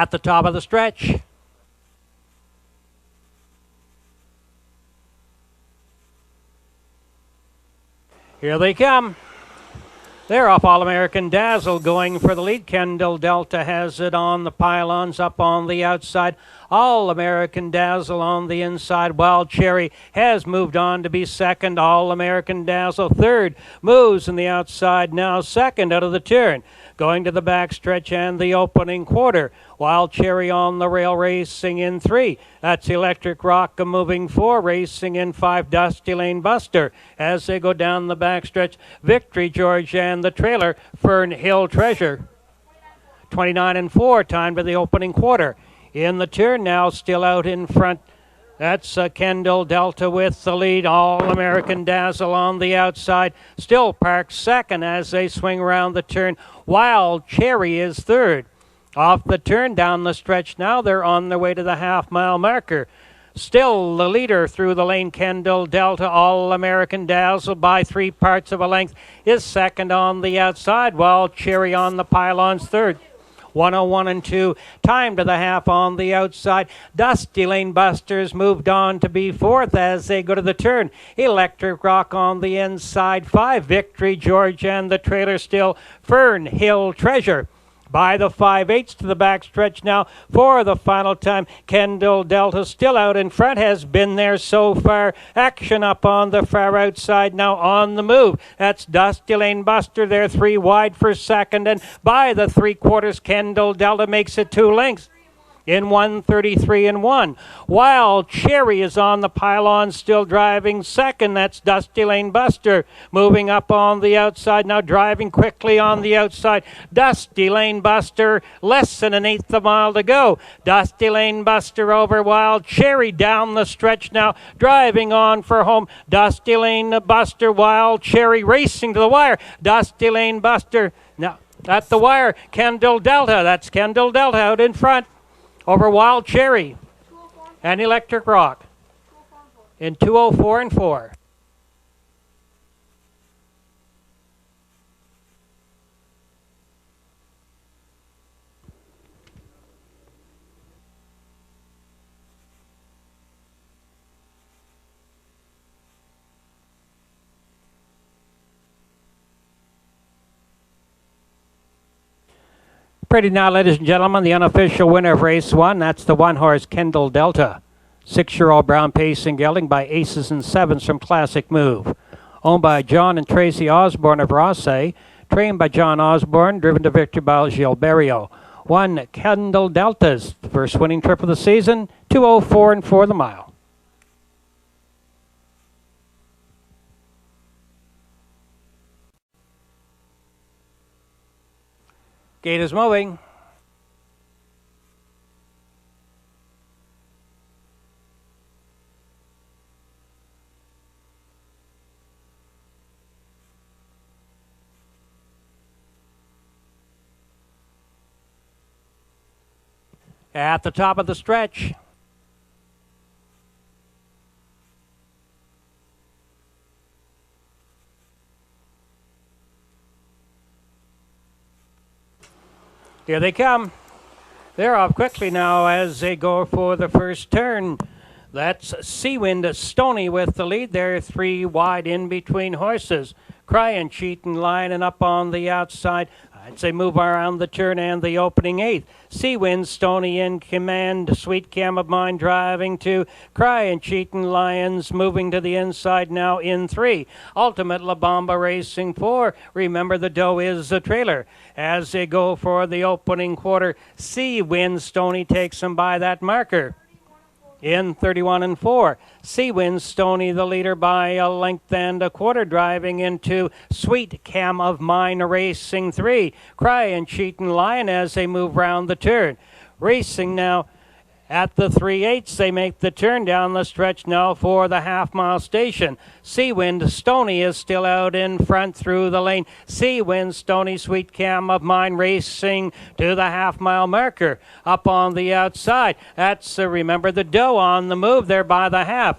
at the top of the stretch. Here they come. They're off All-American Dazzle going for the lead. Kendall Delta has it on the pylons up on the outside. All-American Dazzle on the inside. Wild Cherry has moved on to be second. All-American Dazzle third. Moves in the outside now second out of the turn. Going to the backstretch and the opening quarter. Wild Cherry on the rail racing in 3. That's Electric Rock moving 4. Racing in 5. Dusty Lane Buster as they go down the backstretch. Victory George and the trailer. Fern Hill Treasure. 29 and 4 time to the opening quarter. In the turn now, still out in front. That's Kendall Delta with the lead. All-American Dazzle on the outside. Still parked second as they swing around the turn. Wild Cherry is third. Off the turn down the stretch now. They're on their way to the half-mile marker. Still the leader through the lane, Kendall Delta. All-American Dazzle by 3 parts of a length is second on the outside. Wild Cherry on the pylons third. 101 and 2. Time to the half on the outside. Dusty Lane Busters moved on to be fourth as they go to the turn. Electric Rock on the inside. 5. Victory George and the trailer still. Fern Hill Treasure. By the 5/8 to the backstretch now for the final time. Kendall Delta still out in front, has been there so far. Action up on the far outside now on the move. That's Dusty Lane Buster there, 3 wide for second. And by the 3/4, Kendall Delta makes it 2 lengths. In 1:33 and 1. Wild Cherry is on the pylon, still driving second. That's Dusty Lane Buster. Moving up on the outside, now driving quickly on the outside. Dusty Lane Buster, less than 1/8 of a mile to go. Dusty Lane Buster over Wild Cherry down the stretch now, driving on for home. Dusty Lane Buster, Wild Cherry racing to the wire. Dusty Lane Buster, now at the wire. Kendall Delta, that's Kendall Delta out in front. Over Wild Cherry and Electric Rock in 2:04 and 4. Pretty now, ladies and gentlemen, the unofficial winner of race 1. That's the 1-horse Kendall Delta. 6-year-old brown pacing gelding by Aces and Sevens from Classic Move. Owned by John and Tracy Osborne of Raceway. Trained by John Osborne. Driven to victory by Gilberto. 1 Kendall Delta's first winning trip of the season. 2:04 and 4 the mile. Gate is moving. At the top of the stretch. Here they come. They're off quickly now as they go for the first turn. That's Seawind Stony with the lead there, 3 wide in between horses. Crying, Cheating, lining up on the outside. I'd say move around the turn and the opening 8th. Seawind Stony in command. Sweet Cam of Mine driving 2. Crying, Cheating, Lions moving to the inside now in 3. Ultimate La Bamba racing 4. Remember the dough is the trailer. As they go for the opening quarter, Seawind Stony takes them by that marker. In 31 and 4. Seawind Stony the leader by a length and a quarter, driving into Sweet Cam of Mine racing 3. Crying, Cheating, Lion as they move round the turn. Racing now at the 3/8, they make the turn down the stretch now for the half-mile station. Seawind Stony is still out in front through the lane. Seawind Stony, Sweet Cam of Mine racing to the half-mile marker. Up on the outside, that's Remember the Dough on the move there by the half.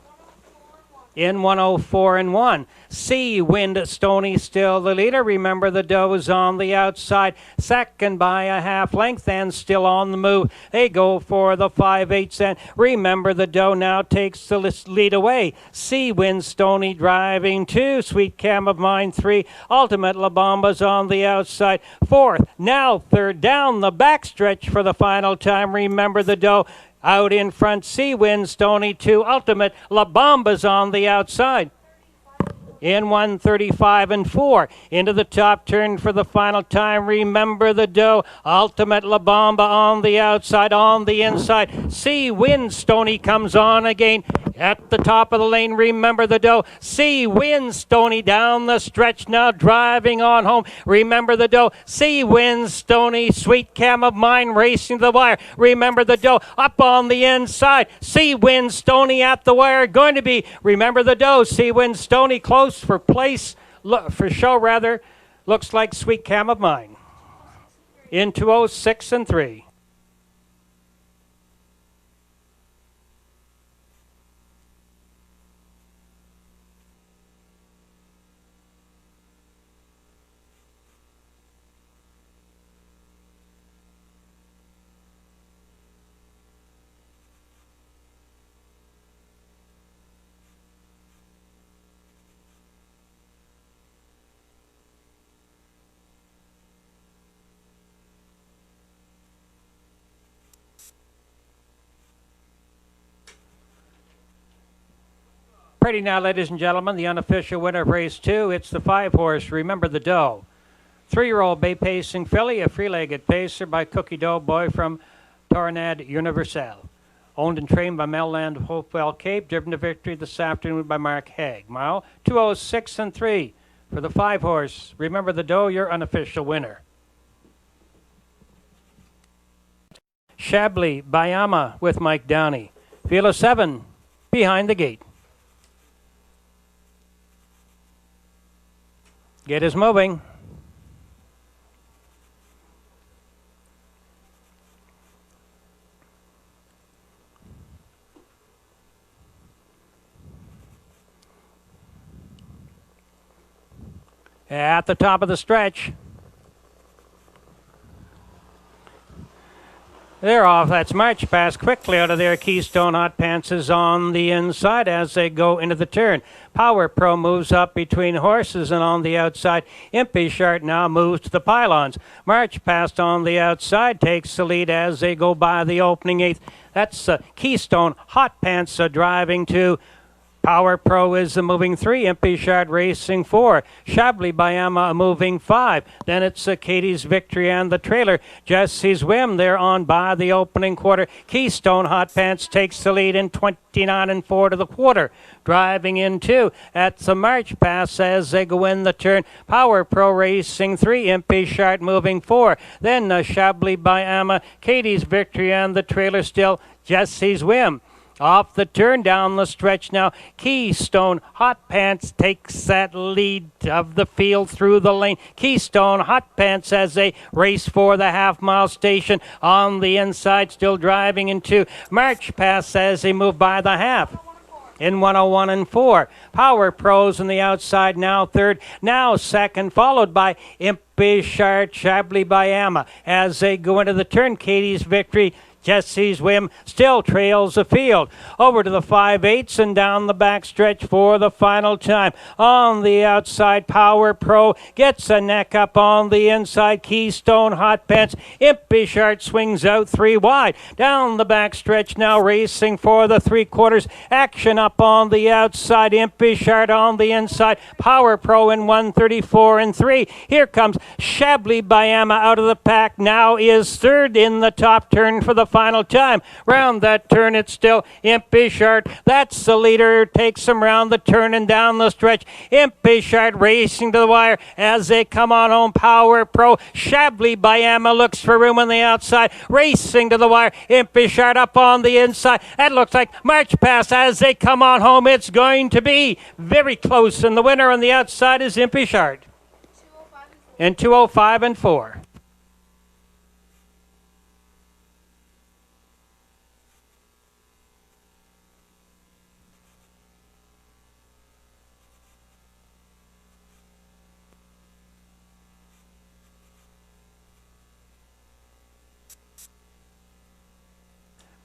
in 104 and 1. C Wind Stony still the leader. Remember the Doe's on the outside, second by a half length and still on the move. They go for the 5/8 and remember the Doe now takes the lead away. C Wind Stony driving 2, Sweet Cam of Mine 3, Ultimate La Bamba's on the outside, 4th, now 3rd down the backstretch for the final time. Remember the Doe out in front, C Wind Stony 2, Ultimate La Bamba's on the outside. In 135 and 4, into the top turn for the final time. Remember the Doe, Ultimate La Bamba on the outside, on the inside. C Wind Stony comes on again at the top of the lane. Remember the Doe, C Wind Stony down the stretch now driving on home. Remember the Doe, C Wind Stony, Sweet Cam of Mine racing to the wire. Remember the Doe up on the inside. C Wind Stony at the wire going to be. Remember the Doe, C Wind Stony close for place, for show rather, looks like Sweet Cam of Mine. In 206 and 3. Pretty now, ladies and gentlemen, the unofficial winner of race 2. It's the 5-horse, Remember the Doe. 3-year-old bay pacing filly, a free-legged pacer by Cookie Doughboy from Tornad Universal. Owned and trained by Melland Hopewell Cape, driven to victory this afternoon by Mark Haig. Mile 206 and 3 for the 5-horse, Remember the Doe, your unofficial winner. Chablis Bayama with Mike Downey. Field of 7 behind the gate. Gate is moving. At the top of the stretch. They're off. That's March Pass quickly out of there. Keystone Hot Pants is on the inside as they go into the turn. Power Pro moves up between horses and on the outside. Impy Shart now moves to the pylons. March Past on the outside takes the lead as they go by the opening 8th. That's Keystone Hot Pants driving 2. Power Pro is the moving 3. Impy Shard racing 4. Chablis Bayama moving 5. Then it's Katie's Victory and the trailer. Jesse's Whim, they're on by the opening quarter. Keystone Hot Pants takes the lead in 29 and 4 to the quarter. Driving in 2 at the March Pass as they go in the turn. Power Pro racing 3. Impy Shard moving 4. Then Chablis Bayama, Katie's Victory and the trailer still. Jesse's Whim. Off the turn, down the stretch now. Keystone Hot Pants takes that lead of the field through the lane. Keystone Hot Pants as they race for the half-mile station. On the inside, still driving into March Pass as they move by the half. In 101 and 4. Power Pros on the outside, now 3rd, now 2nd, followed by Impy Shard, Chablis Bayama. As they go into the turn, Katie's Victory, Jesse's Whim still trails the field. Over to the 5/8 and down the backstretch for the final time. On the outside, Power Pro gets a neck up on the inside. Keystone Hot Pants. Impy Shart swings out 3 wide. Down the backstretch now racing for the 3/4. Action up on the outside. Impy Shart on the inside. Power Pro in 134 and 3. Here comes Chablis Bayama out of the pack. Now is 3rd in the top turn for the final time. Round that turn, it's still Impy Shart. That's the leader. Takes him round the turn and down the stretch. Impy Shart racing to the wire as they come on home. Power Pro. Chablis Bayama looks for room on the outside. Racing to the wire. Impy Shart up on the inside. That looks like March Pass as they come on home. It's going to be very close, and the winner on the outside is Impy Shart. In 205 and 4.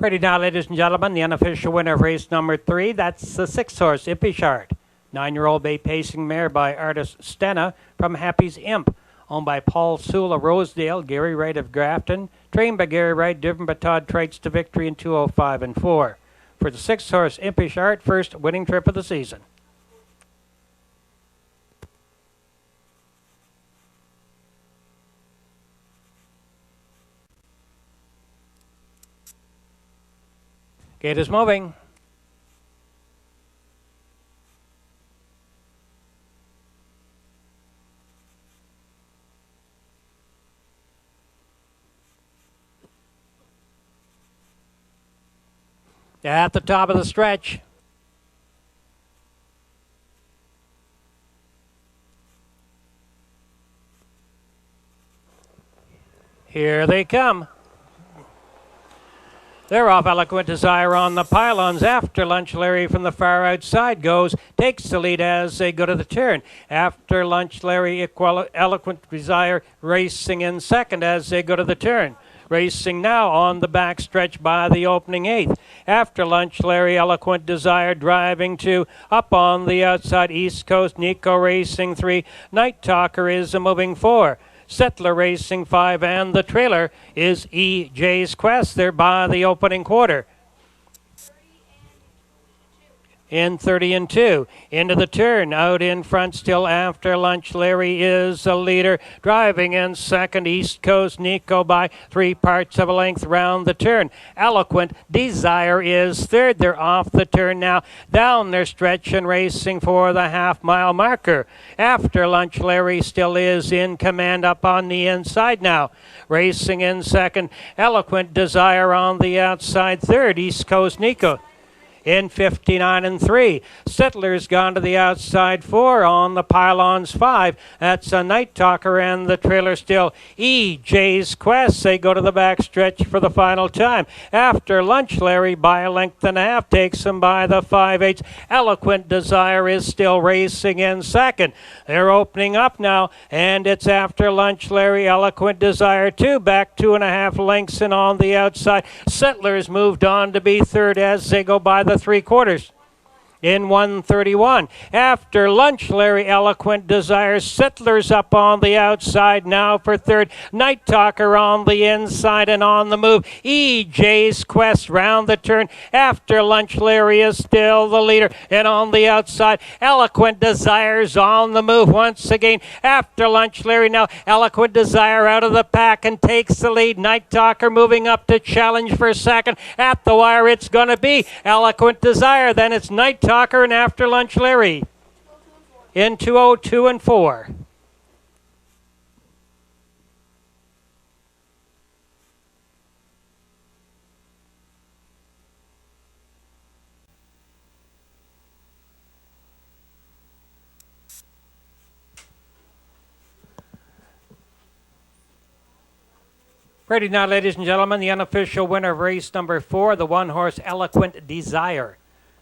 Ready now, ladies and gentlemen, the unofficial winner of race number 3. That's the 6th horse, Impishart. 9-year-old bay pacing mare by artist Stena from Happy's Imp. Owned by Paul Sewell of Rosedale, Gary Wright of Grafton. Trained by Gary Wright, driven by Todd Trites to victory in 2:05 and 4. For the 6th horse, Impishart, first winning trip of the season. Gate is moving. At the top of the stretch. Here they come. They're off. Eloquent Desire on the pylons. After lunch, Larry from the far outside takes the lead as they go to the turn. After lunch, Larry, Eloquent Desire racing in second as they go to the turn. Racing now on the back stretch by the opening 8th. After lunch, Larry, Eloquent Desire driving 2. Up on the outside, East Coast, Nico racing 3. Night Talker is a moving 4. Settler racing 5, and the trailer is EJ's Quest. They're by the opening quarter. In 30 and 2. Into the turn. Out in front still after lunch. Larry is a leader. Driving in second. East Coast Nico by 3 parts of a length round the turn. Eloquent Desire is third. They're off the turn now. Down their stretch and racing for the half-mile marker. After lunch, Larry still is in command up on the inside now. Racing in second. Eloquent Desire on the outside third. East Coast Nico in 59 and 3. Settler's gone to the outside 4 on the pylons 5. That's a Night Talker, and the trailer still EJ's Quest. They go to the back stretch for the final time. After lunch, Larry by a length and a half takes them by the 5/8. Eloquent Desire is still racing in second. They're opening up now, and it's after lunch, Larry, Eloquent Desire 2, back 2.5 lengths, and on the outside, Settlers moved on to be third as they go by the 3/4 in 1:31. After lunch, Larry, Eloquent Desire. Settlers up on the outside now for third. Night Talker on the inside and on the move. EJ's Quest round the turn. After lunch, Larry is still the leader, and on the outside, Eloquent Desire's on the move once again. After lunch, Larry now, Eloquent Desire out of the pack and takes the lead. Night Talker moving up to challenge for second. At the wire, it's going to be Eloquent Desire. Then it's Night Talker, and after lunch, Larry in 2:02 and 4. Ready now, ladies and gentlemen, the unofficial winner of race number 4, the 1-horse Eloquent Desire.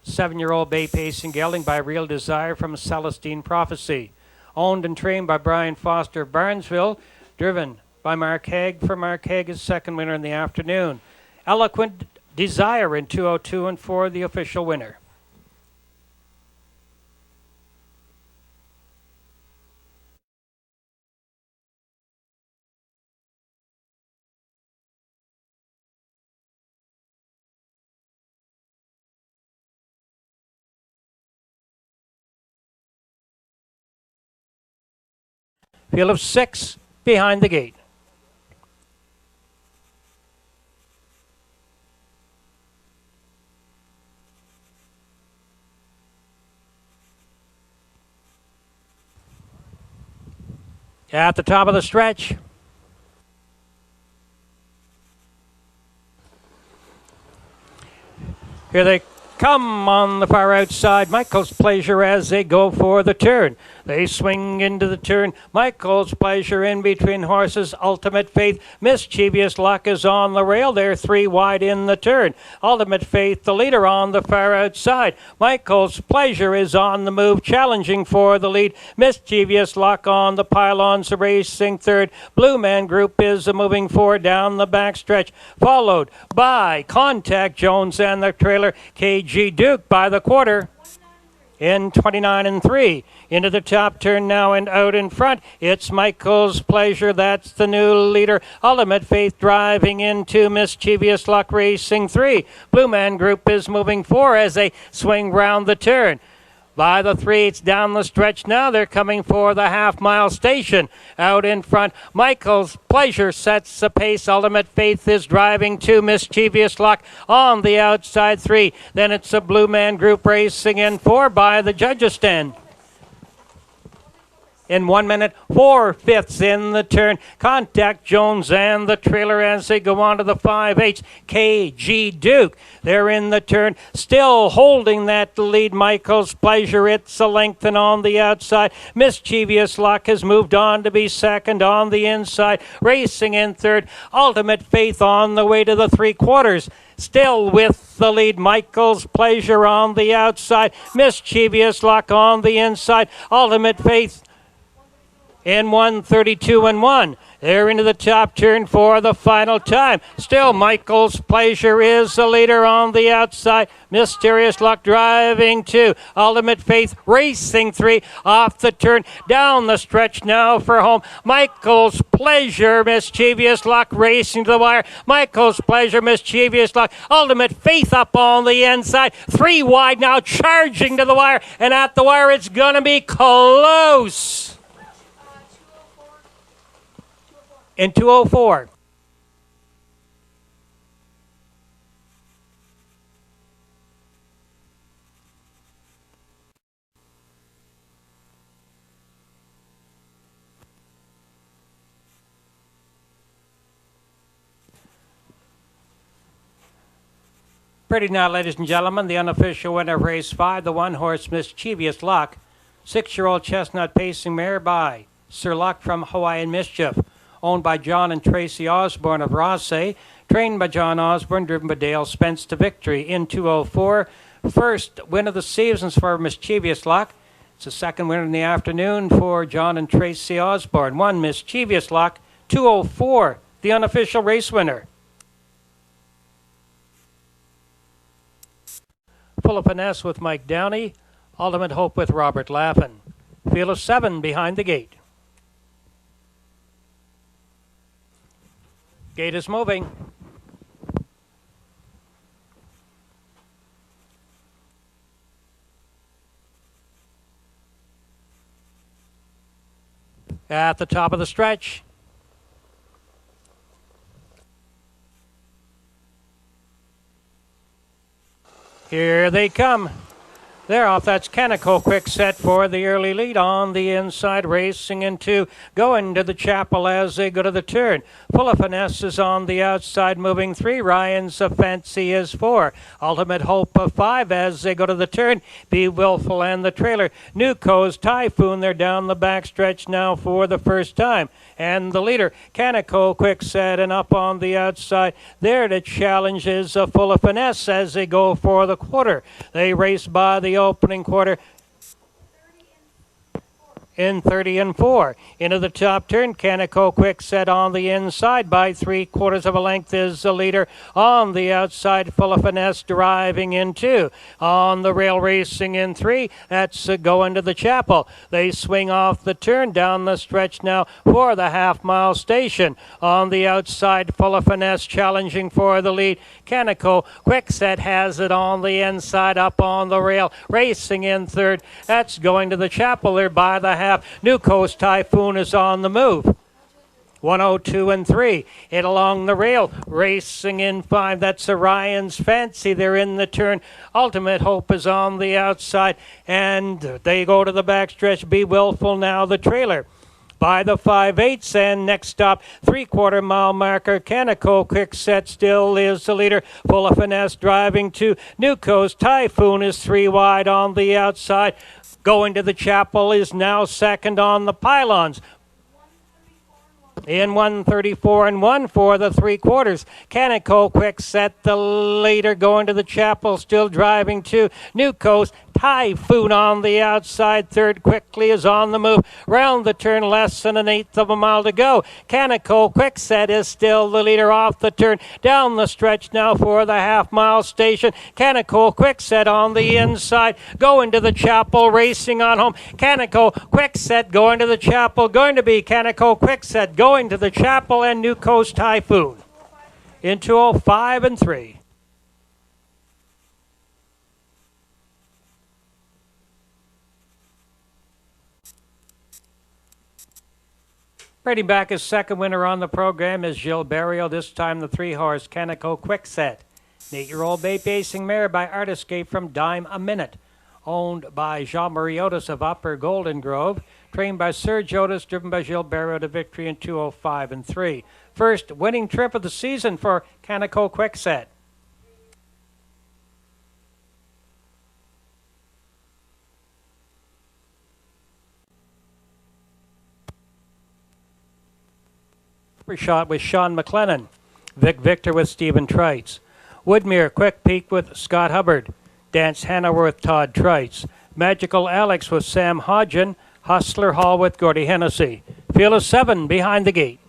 7-year-old bay pacing gelding by Real Desire from Celestine Prophecy. Owned and trained by Brian Foster of Barnesville. Driven by Mark Haig. For Mark Haig, his second winner in the afternoon. Eloquent Desire in 2:02 and 4, the official winner. Field of 6 behind the gate. At the top of the stretch. Here they come on the far outside. Michael's Pleasure as they go for the turn. They swing into the turn. Michael's Pleasure in between horses. Ultimate Faith, Mischievous Luck is on the rail. They're 3 wide in the turn. Ultimate Faith, the leader on the far outside. Michael's Pleasure is on the move, challenging for the lead. Mischievous Luck on the pylons, racing third. Blue Man Group is moving forward down the backstretch, followed by Contact Jones and the trailer. KG Duke by the quarter in 29 and 3. Into the top turn now and out in front. It's Michael's Pleasure. That's the new leader. Ultimate Faith driving into Mischievous Luck racing 3. Blue Man Group is moving 4 as they swing round the turn. By the 3, it's down the stretch now. They're coming for the half-mile station. Out in front, Michael's Pleasure sets the pace. Ultimate Faith is driving to Mischievous Luck on the outside 3. Then it's a Blue Man Group racing in 4 by the judges' stand. In 1 minute, 4/5 in the turn. Contact Jones and the trailer as they go on to the 5/8. KG Duke, they're in the turn, still holding that lead. Michael's Pleasure, it's a length and on the outside. Mischievous Luck has moved on to be second on the inside. Racing in third. Ultimate Faith on the way to the 3/4. Still with the lead, Michael's Pleasure on the outside. Mischievous Luck on the inside. Ultimate Faith in 1:32 and 1. They're into the top turn for the final time. Still, Michael's Pleasure is the leader on the outside. Mysterious Luck driving 2. Ultimate Faith racing 3. Off the turn, down the stretch now for home. Michael's Pleasure, Mischievous Luck racing to the wire. Michael's Pleasure, Mischievous Luck. Ultimate Faith up on the inside. 3 wide now, charging to the wire. And at the wire, it's going to be close. In 2:04. Pretty now, ladies and gentlemen, the unofficial winner of race 5, the 1-horse Mischievous Luck, 6-year-old chestnut pacing mare by Sir Luck from Hawaiian Mischief, owned by John and Tracy Osborne of Raceway, trained by John Osborne, driven by Dale Spence to victory in 2:04. First win of the seasons for Mischievous Luck. It's the second win in the afternoon for John and Tracy Osborne. 1 Mischievous Luck, 2:04, the unofficial race winner. Full of Finesse with Mike Downey. Ultimate Hope with Robert Laffin. Field of 7 behind the gate. Gate is moving. At the top of the stretch. Here they come. They're off. That's Canico quick set for the early lead on the inside, racing into, going to the chapel as they go to the turn. Full of Finesse is on the outside, moving 3. Ryan's a Fancy is 4. Ultimate Hope of 5 as they go to the turn. Be Willful and the trailer. Nuco's Typhoon, they're down the backstretch now for the first time. And the leader, Canico quick set, and up on the outside. There to challenge is Full of Finesse as they go for the quarter. They race by the opening quarter in 30 and 4. Into the top turn, Canico quick set on the inside by 3/4 of a length is the leader. On the outside, Full of Finesse driving in 2. On the rail, racing in 3. That's going to the chapel. They swing off the turn down the stretch now for the half-mile station. On the outside, Full of Finesse challenging for the lead. Canico quick set has it on the inside, up on the rail, racing in 3rd. That's going to the chapel. They're by the half. Nuco's Typhoon is on the move. 102 and 3. It along the rail, racing in 5. That's Orion's Fancy. They're in the turn. Ultimate Hope is on the outside, and they go to the backstretch. Be Willful now, the trailer. by the 5/8. And next stop, 3/4 mile marker, Canico Quickset still is the leader. Full of finesse driving to New Coast. Typhoon is 3 wide on the outside. Going to the Chapel is now second on the pylons. In 1:34 and 1 for the 3/4. Canico Quickset the leader. Going to the Chapel, still driving to New Coast. Typhoon on the outside. Third quickly is on the move. Round the turn, less than 1/8 of a mile to go. Canico Quickset is still the leader off the turn. Down the stretch now for the half-mile station. Canico Quickset on the inside. Going to the Chapel, racing on home. Canico Quickset going to the Chapel. Going to be Canico Quickset going to the Chapel and New Coast Typhoon. In 2:05 and 3. Rating back his second winner on the program is Gilles Barrio, this time the 3-horse Canico Quickset. An 8-year-old bay pacing mare by Art Escape from Dime a Minute. Owned by Jean-Marie Otis of Upper Golden Grove. Trained by Serge Otis, driven by Gilles Barrio to victory in 2:05 and 3. First winning trip of the season for Canico Quickset. Shot with Sean McLennan. Vic Victor with Stephen Trites. Woodmere Quick Peak with Scott Hubbard. Dance Hanover with Todd Trites. Magical Alex with Sam Hodgen. Hustler Hall with Gordy Hennessy. Field of 7 behind the gate.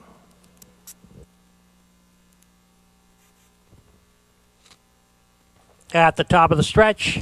At the top of the stretch.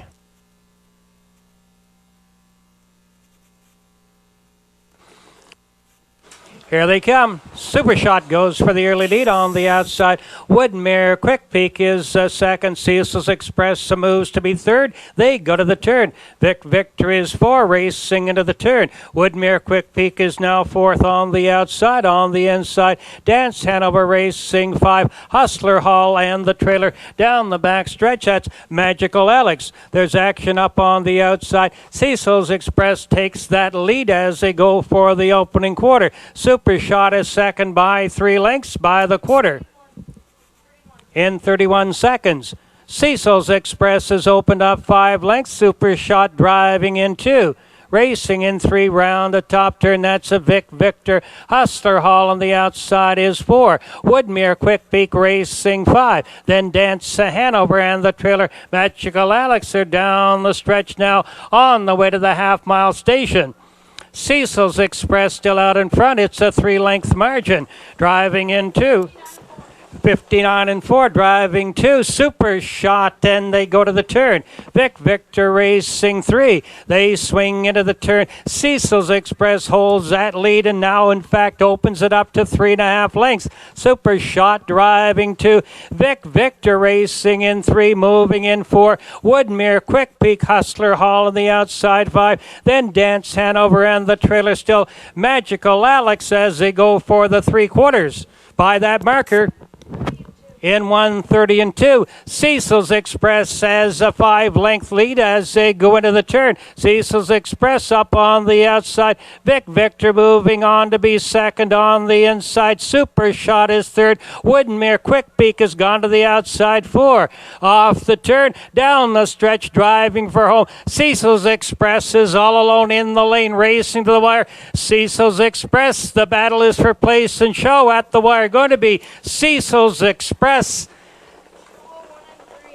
Here they come. Super Shot goes for the early lead on the outside. Woodmere Quick Peak is second. Cecil's Express moves to be third. They go to the turn. Vic Victor is 4, racing into the turn. Woodmere Quick Peak is now fourth on the outside. On the inside, Dance Hanover racing 5. Hustler Hall and the trailer down the back stretch. That's Magical Alex. There's action up on the outside. Cecil's Express takes that lead as they go for the opening quarter. Super Shot is second by 3 lengths by the quarter. In 31 seconds, Cecil's Express has opened up 5 lengths. Super Shot driving in 2. Racing in 3 round the top turn. That's a Vic Victor. Hustler Hall on the outside is 4. Woodmere Quick Peak racing 5. Then Dance Hanover and the trailer Magical Alex are down the stretch now on the way to the half-mile station. Cecil's Express still out in front. It's a 3-length margin. Driving in 2. 59 and 4, driving 2. Super Shot, and they go to the turn. Vic Victor racing 3. They swing into the turn. Cecil's Express holds that lead and now, in fact, opens it up to 3.5 lengths. Super Shot driving 2. Vic Victor racing in 3, moving in 4. Woodmere Quick Peak, Hustler Hall on the outside 5. Then Dance Hanover and the trailer still Magical Alex as they go for the 3/4 by that marker. In 1:30 and 2, Cecil's Express has a 5-length lead as they go into the turn. Cecil's Express up on the outside. Vic Victor moving on to be second on the inside. Super Shot is third. Woodmere Quick Peak has gone to the outside 4. Off the turn, down the stretch, driving for home. Cecil's Express is all alone in the lane, racing to the wire. Cecil's Express, the battle is for place and show at the wire. Going to be Cecil's Express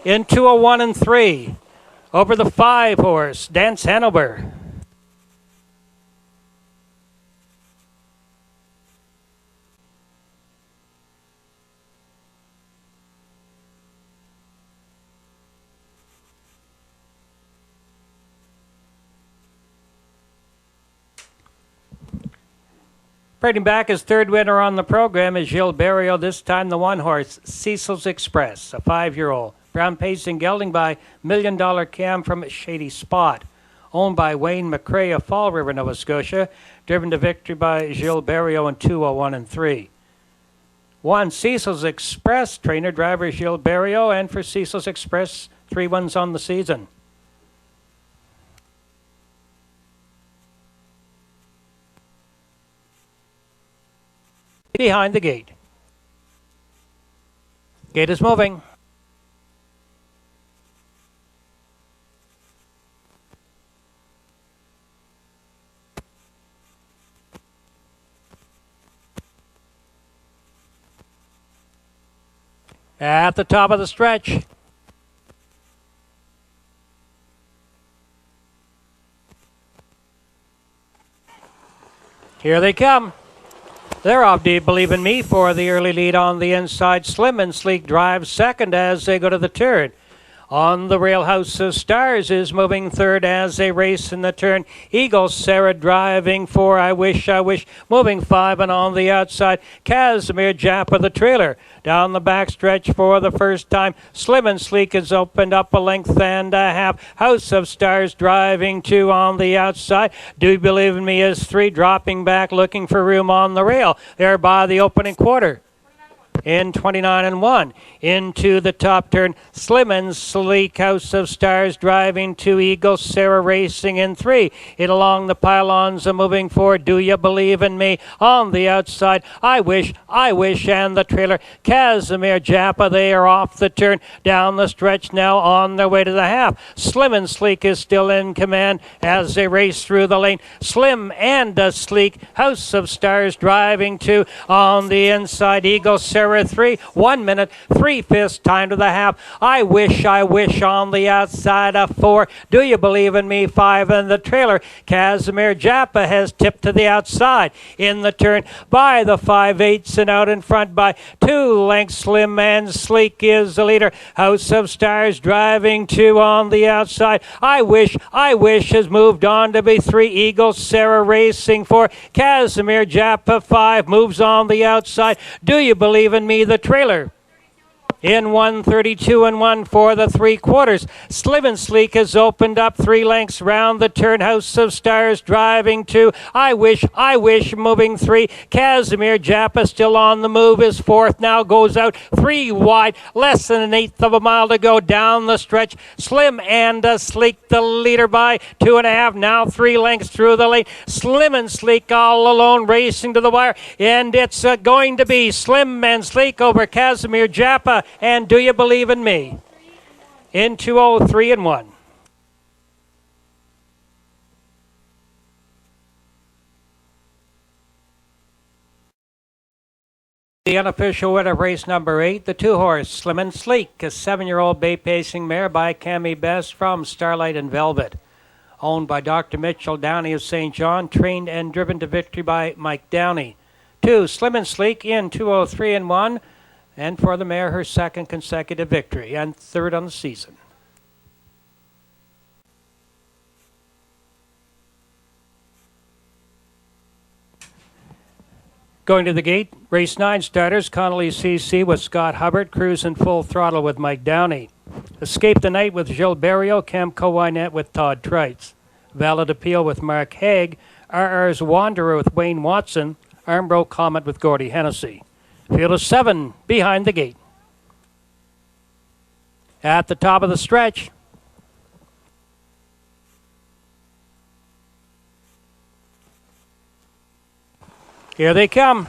in 2:01 and 3 over the 5-horse Dance Hanover. Trading back his third winner on the program is Gilles Barrio, this time the 1-horse Cecil's Express, a 5-year-old. Brown pacing gelding by $1 Million Cam from Shady Spot. Owned by Wayne McCrae of Fall River, Nova Scotia. Driven to victory by Gilles Barrio in 2:01 and 3. 1, Cecil's Express, trainer driver Gilles Barrio, and for Cecil's Express, 3 wins on the season. behind the gate. Gate is moving. At the top of the stretch. Here they come. They're off, Do You Believe in Me for the early lead on the inside. Slim and Sleek drives second as they go to the turn. On the rail, House of Stars is moving third as they race in the turn. Eagle Sarah driving four. I Wish, moving five, and on the outside, Casimir Japa the trailer. Down the backstretch for the first time, Slim and Sleek has opened up a length and a half. House of Stars driving two on the outside. Do You Believe in Me is three, dropping back, looking for room on the rail. There by the opening quarter. In 29 and 1. Into the top turn, Slim and Sleek, House of Stars driving two, Eagle Sarah racing in three. In along the pylons, moving forward, Do You Believe in Me? On the outside, I Wish, and the trailer, Casimir Japa, they are off the turn. Down the stretch now on their way to the half. Slim and Sleek is still in command as they race through the lane. Slim and Sleek, House of Stars driving two. On the inside, Eagle Sarah 3, 1 minute, 3/5 time to the half. I Wish on the outside of 4. Do You Believe in Me? 5, and the trailer, Casimir Japa, has tipped to the outside. In the turn by the 5/8 and out in front by 2 lengths. Slim and Sleek is the leader. House of Stars driving 2 on the outside. I Wish has moved on to be 3. Eagle Sarah racing 4. Casimir Japa 5 moves on the outside. Do You Believe in Me? The trailer. In 1:32 and 1 for the 3/4. Slim and Sleek has opened up 3 lengths round the turn. House of Stars driving 2. I Wish moving 3. Casimir Japa still on the move is 4th. Now goes out 3 wide. Less than 1/8 of a mile to go down the stretch. Slim and Sleek the leader by 2.5. Now 3 lengths through the lane. Slim and Sleek all alone racing to the wire. And it's going to be Slim and Sleek over Casimir Japa and Do You Believe in Me? In 2:03 and 1. The unofficial winner of race number 8, the 2-horse Slim and Sleek, a 7-year-old bay-pacing mare by Cami Best from Starlight and Velvet. Owned by Dr. Mitchell Downey of St. John, trained and driven to victory by Mike Downey. 2, Slim and Sleek in 2:03 and 1. And for the mare, her second consecutive victory and third on the season. Going to the gate, race 9 starters, Connolly CC with Scott Hubbard, cruising full throttle with Mike Downey. Escape the Night with Gilles Barrio, Cam Cowinet with Todd Trites. Valid Appeal with Mark Haig, RR's Wanderer with Wayne Watson, Armbro Comet with Gordy Hennessy. Field of 7 behind the gate. At the top of the stretch. Here they come.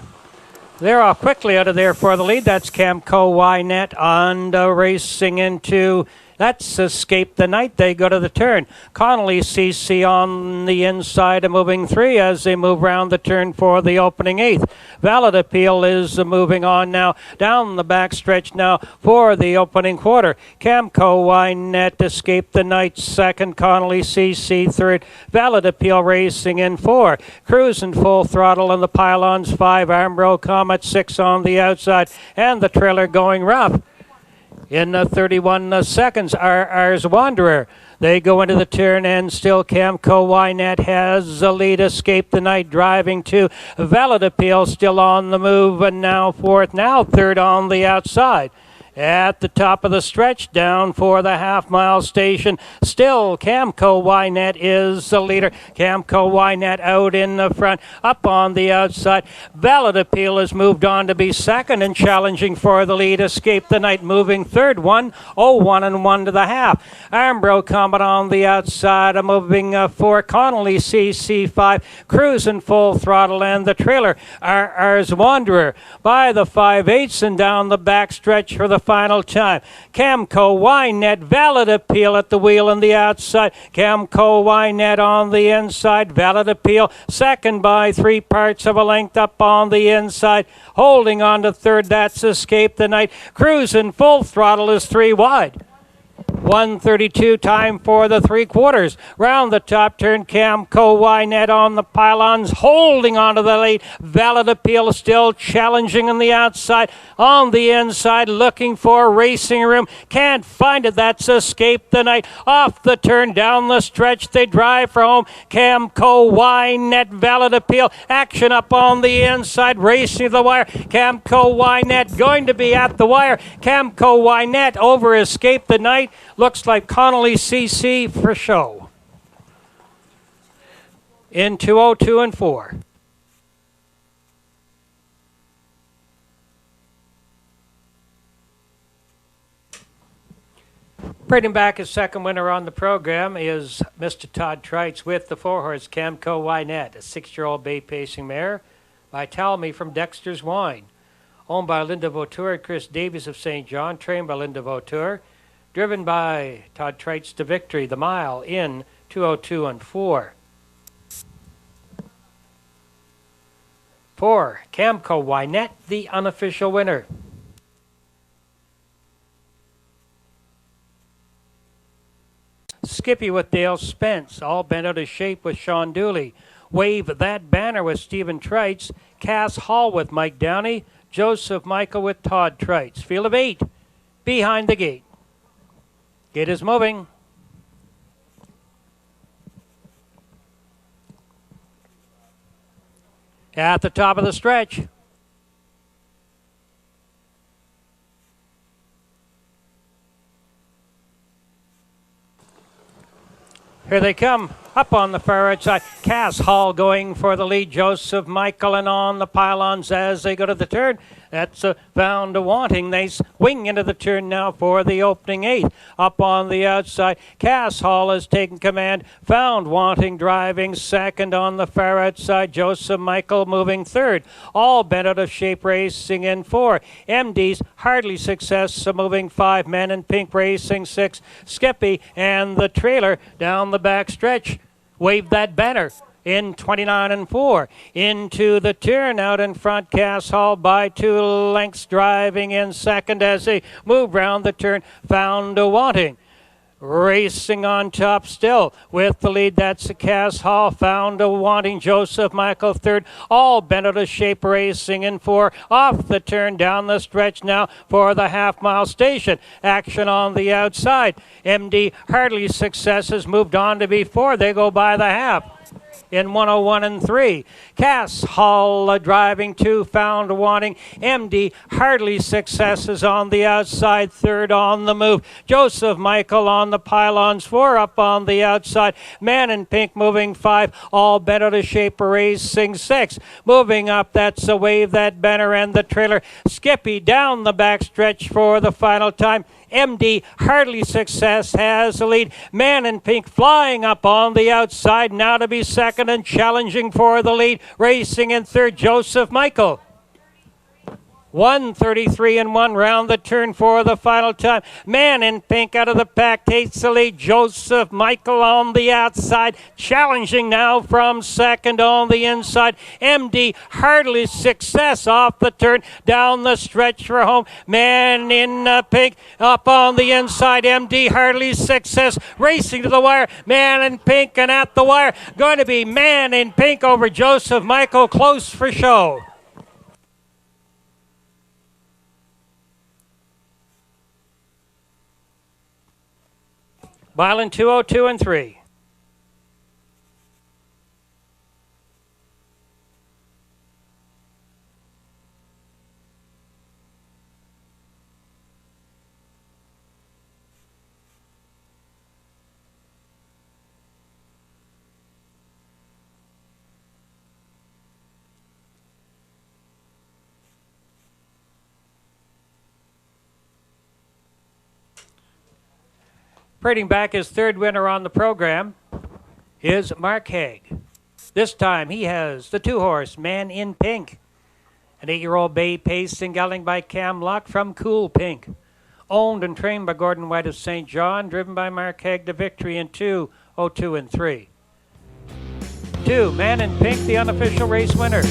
They're off quickly out of there for the lead. That's Camco Wynet on racing into... That's Escape the Night. They go to the turn. Connolly CC on the inside, moving 3 as they move round the turn for the opening 8th. Valid Appeal is moving on now down the backstretch now for the opening quarter. Camco Wynet, Escape the Night second. Connolly CC third. Valid Appeal racing in 4. Cruising full throttle on the pylons 5. Armbro Comet 6 on the outside, and the trailer going rough. In 31 seconds, RR's Wanderer. They go into the turn, and still Camco Wynet has the lead. Escape the Night driving 2. Valid Appeal still on the move, and now 4th, now 3rd on the outside. At the top of the stretch, down for the half-mile station, still Camco Wynet is the leader. Camco Wynet out in the front, up on the outside. Valid Appeal has moved on to be second and challenging for the lead. Escape the Night moving third, 1:01 and 1 to the half. Armbro Comet on the outside, moving 4. Connolly CC5, cruising full throttle, and the trailer RR's Wanderer by the 5/8 and down the back stretch for the final time. Camco Wynet, Valid Appeal at the wheel on the outside. Camco Wynet on the inside. Valid Appeal second by 3 parts of a length up on the inside. Holding on to third, that's Escape the Night. Cruising full throttle is 3 wide. 1:32 time for the 3/4. Round the top turn, Camco Wynet on the pylons, holding on to the lead. Valid Appeal still challenging on the outside. On the inside, looking for racing room. Can't find it. That's Escape the Night. Off the turn, down the stretch, they drive for home. Camco Wynet, Valid Appeal. Action up on the inside, racing to the wire. Camco Wynet going to be at the wire. Camco Wynet over Escape the Night. Looks like Connolly CC for show. In 2:02 and 4. Bringing back his second winner on the program is Mr. Todd Trites with the 4-horse Camco Wynet, a 6-year-old bay pacing mare by Talmy from Dexter's Wine. Owned by Linda Vautour and Chris Davies of St. John, trained by Linda Vautour. Driven by Todd Trites to victory, the mile in 2:02 and 4. 4, Camco Wynet, the unofficial winner. Skippy with Dale Spence, all bent out of shape with Sean Dooley. Wave That Banner with Stephen Trites. Cass Hall with Mike Downey. Joseph Michael with Todd Trites. Field of 8, behind the gate. Gate is moving. At the top of the stretch. Here they come. Up on the far outside, Cass Hall going for the lead. Joseph Michael and on the pylons as they go to the turn. That's Found a Wanting. They swing into the turn now for the opening 8. Up on the outside, Cass Hall has taken command. Found Wanting driving second on the far outside. Joseph Michael moving third. All bent out of shape racing in 4. MD's Hardly Success moving 5. Men in Pink racing 6. Skippy and the trailer down the back stretch. Wave That Banner in 29 and 4. Into the turn out in front, Cass Hall by 2 lengths driving in second as they move round the turn. Found a Wanting. Racing on top still with the lead. That's Cass Hall. Found a Wanting. Joseph Michael third. All bent out of shape racing in 4. Off the turn down the stretch now for the half-mile station. Action on the outside. MD Hardly Success has moved on to be 4. They go by the half. In 1:01 and 3. Cass Hall driving 2. Found Wanting. MD Hardly Success is on the outside. Third on the move. Joseph Michael on the pylons. 4 up on the outside. Man in Pink moving 5. All bent out of shape racing 6. Moving up, that's a Wave That Banner and the trailer. Skippy down the back stretch for the final time. MD Hardly Success has the lead. Man in Pink flying up on the outside now to be second and challenging for the lead. Racing in third, Joseph Michael. 1:33 and 1 round the turn for the final time. Man in Pink out of the pack takes the lead. Joseph Michael on the outside, challenging now from second on the inside. MD Hardly Success off the turn, down the stretch for home. Man in Pink up on the inside. MD Hardly Success racing to the wire. Man in Pink and at the wire. Going to be Man in Pink over Joseph Michael, close for show. Mile in 2:02 and 3. Parading back his third winner on the program is Mark Haig. This time he has the 2-horse Man in Pink, an 8-year-old bay paced and gelding by Cam Locke from Cool Pink. Owned and trained by Gordon White of St. John, driven by Mark Haig to victory in 2:02 and 3. 2, Man in Pink, the unofficial race winner.